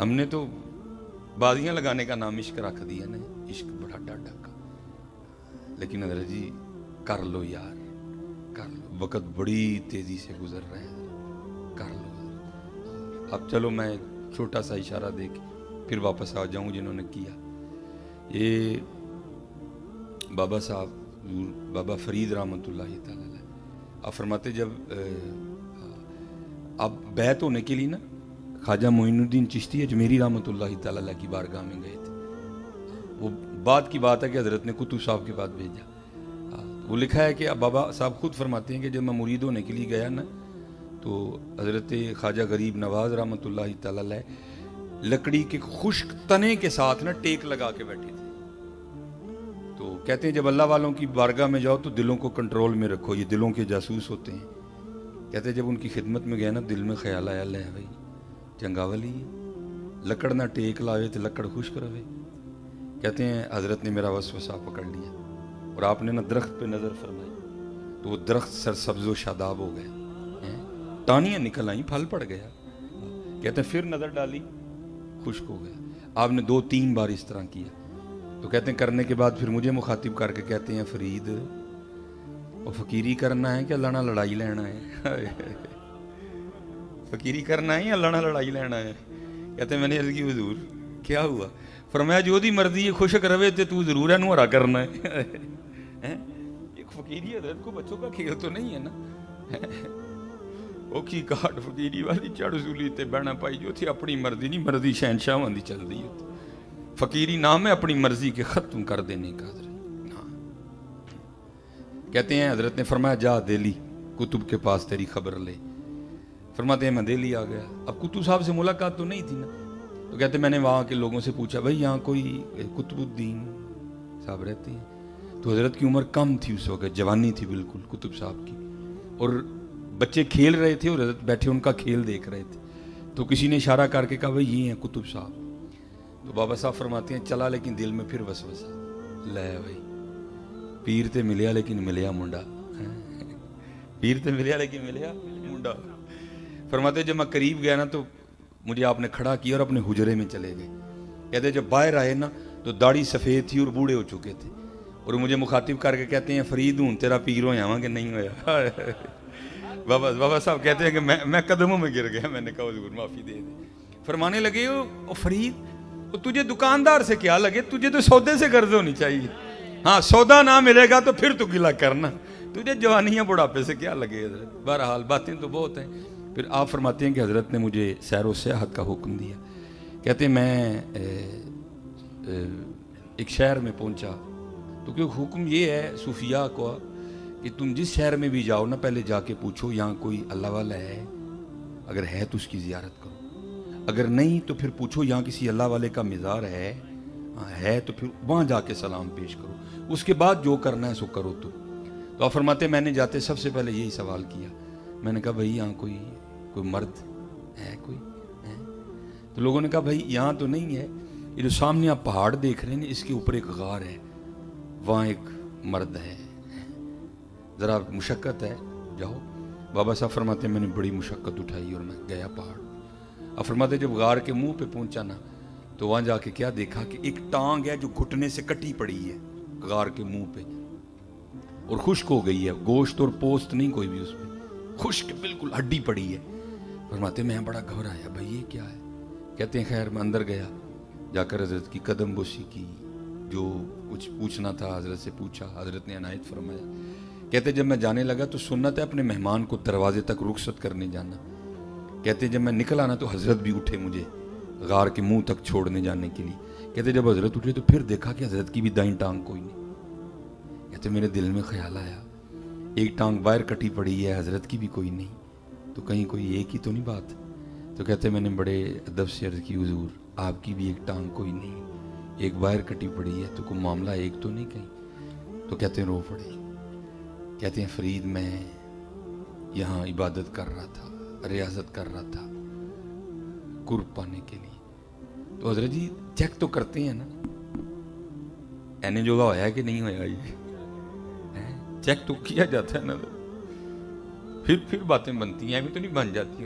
ہم نے تو بازیاں لگانے کا نام عشق رکھ دیا نا، عشق بڑا ڈاڈا کا. لیکن حضرت جی کر لو یار، کر لو، وقت بڑی تیزی سے گزر رہا ہے، کر لو. اب چلو میں چھوٹا سا اشارہ دے کے پھر واپس آ جاؤں جنہوں نے کیا. یہ بابا صاحب بابا فرید رحمۃ اللہ تعالی علیہ، آپ فرماتے جب اب بیعت ہونے کے لیے نا خواجہ معین الدین چشتی اجمیری رحمۃ اللہ تعالی علیہ کی بارگاہ میں گئے تھے. وہ بعد کی بات ہے کہ حضرت نے قطب صاحب کے بعد بھیجا. وہ لکھا ہے کہ اب بابا صاحب خود فرماتے ہیں کہ جب میں مرید ہونے کے لیے گیا نا تو حضرت خواجہ غریب نواز رحمۃ اللہ تعالی علیہ لکڑی کے خشک تنے کے ساتھ نا ٹیک لگا کے بیٹھے تھے. تو کہتے ہیں جب اللہ والوں کی بارگاہ میں جاؤ تو دلوں کو کنٹرول میں رکھو، یہ دلوں کے جاسوس ہوتے ہیں. کہتے ہیں جب ان کی خدمت میں گئے نا دل میں خیال آیا لے بھائی چنگا ولی لکڑ نہ ٹیک لاوے تو لکڑ خشک رہے. کہتے ہیں حضرت نے میرا وسوسہ پکڑ لیا اور آپ نے نا درخت پہ نظر فرمائی تو وہ درخت سرسبز و شاداب ہو گئے، ٹانیاں نکل آئیں، پھل پڑ گیا. کہتے ہیں پھر نظر ڈالی خشک ہو گیا. آپ نے 2-3 بار اس طرح کیا. تو کہتے ہیں کرنے کے بعد پھر مجھے مخاطب کر کے کہتے ہیں فرید وہ فقیری کرنا ہے کہ اللہ نہ لڑائی لینا ہے؟ فقیری کرنا ہے یا اللہ نہ لڑائی لینا ہے؟ کہتے ہیں میں نے عرض کی حضور کیا ہوا؟ فرمایا جو دی مرضی ہے خشک روے تے تو ضرور ہے نو ہرا کرنا ہے. ایک فقیری حضرت کو بچوں کا کھیل تو نہیں ہے نا. اوکھی کاٹ فقیری والی چڑھ سولی تے بہنا پائی جو تھی اپنی مرضی نہیں، مرضی شہنشاہ ہوندی چل دی ہوتی. فقیری نام ہے اپنی مرضی کے ختم کر دینے کا. کہتے ہیں حضرت نے فرمایا جا دہلی کتب کے پاس تیری خبر لے. فرماتے ہیں میں دہلی آ گیا. اب کتب صاحب سے ملاقات تو نہیں تھی نا. تو کہتے ہیں میں نے وہاں کے لوگوں سے پوچھا بھائی یہاں کوئی قطب الدین صاحب رہتے ہیں؟ تو حضرت کی عمر کم تھی اس وقت، جوانی تھی بالکل قطب صاحب کی، اور بچے کھیل رہے تھے اور حضرت بیٹھے ان کا کھیل دیکھ رہے تھے. تو کسی نے اشارہ کر کے کہا بھائی یہ ہیں قطب صاحب. تو بابا صاحب فرماتے ہیں چلا لیکن دل میں پھر وسوسہ لے بھائی پیر تے ملیا لیکن ملیا منڈا، پیر تے ملیا لیکن ملیا منڈا. فرماتے ہیں جب میں قریب گیا نا تو مجھے آپ نے کھڑا کیا اور اپنے حجرے میں چلے گئے. کہتے ہیں جب باہر آئے نا تو داڑھی سفید تھی اور بوڑھے ہو چکے تھے اور مجھے مخاطب کر کے کہتے ہیں فرید ہوں تیرا پیر ہو جاواں کہ نہیں ہویا؟ بابا صاحب کہتے ہیں کہ میں قدموں میں گر گیا. میں نے کہا حضور معافی دے دے. فرمانے لگے او فرید تجھے دکاندار سے کیا لگے، تجھے تو سودے سے قرض ہونی چاہیے. ہاں سودا نہ ملے گا تو پھر تو گلا کرنا، تجھے جوانیاں بڑھاپے سے کیا لگے. حضرت بہرحال باتیں تو بہت ہیں. پھر آپ فرماتے ہیں کہ حضرت نے مجھے سیر و سیاحت کا حکم دیا. کہتے ہیں میں ایک شہر میں پہنچا تو کہ حکم یہ ہے صوفیاء کو کہ تم جس شہر میں بھی جاؤ نا پہلے جا کے پوچھو یہاں کوئی اللہ والا ہے، اگر ہے تو اس کی زیارت کرو، اگر نہیں تو پھر پوچھو یہاں کسی اللہ والے کا مزار ہے تو پھر وہاں جا کے سلام پیش کرو، اس کے بعد جو کرنا ہے سو کرو. تو آپ فرماتے ہیں میں نے جاتے سب سے پہلے یہی سوال کیا. میں نے کہا بھائی یہاں کوئی مرد ہے کوئی ہے؟ تو لوگوں نے کہا بھائی یہاں تو نہیں ہے، یہ جو سامنے آپ پہاڑ دیکھ رہے ہیں اس کے اوپر ایک غار ہے، وہاں ایک مرد ہے، ذرا مشقت ہے جاؤ. بابا صاحب فرماتے ہیں میں نے بڑی مشقت اٹھائی اور میں گیا پہاڑ. اب فرماتے جب غار کے منہ پہ پہنچا نا تو وہاں جا کے کیا دیکھا کہ ایک ٹانگ ہے جو گھٹنے سے کٹی پڑی ہے غار کے منہ پہ اور خشک ہو گئی ہے، گوشت اور پوست نہیں کوئی بھی اس پہ، خشک بالکل ہڈی پڑی ہے. فرماتے میں بڑا گھبرایا بھائی یہ کیا ہے. کہتے ہیں خیر میں اندر گیا، جا کر حضرت کی قدم بوسی کی، جو کچھ پوچھنا تھا حضرت سے پوچھا، حضرت نے عنایت فرمایا. کہتے جب میں جانے لگا تو سنت ہے اپنے مہمان کو دروازے تک رخصت کرنے جانا. کہتے جب میں نکلا نا تو حضرت بھی اٹھے مجھے غار کے منہ تک چھوڑنے جانے کے لیے. کہتے جب حضرت اٹھے تو پھر دیکھا کہ حضرت کی بھی دائیں ٹانگ کوئی نہیں. کہتے میرے دل میں خیال آیا ایک ٹانگ باہر کٹی پڑی ہے حضرت کی بھی کوئی نہیں، تو کہیں کوئی ایک ہی تو نہیں بات. تو کہتے میں نے بڑے ادب سے عرض کی حضور آپ کی بھی ایک ٹانگ کوئی نہیں، ایک باہر کٹی پڑی ہے تو کوئی معاملہ ایک تو نہیں کہیں. تو کہتے ہیں رو پڑے. کہتے ہیں فرید میں یہاں عبادت کر رہا تھا، ریاضت کر رہا تھا قرب پانے کے لیے. تو حضرت جی چیک تو کرتے ہیں نا اینے جوگا ہویا ہے کہ نہیں ہویا، یہ چیک تو کیا جاتا ہے نا، پھر باتیں بنتی ہیں، ابھی تو نہیں بن جاتی.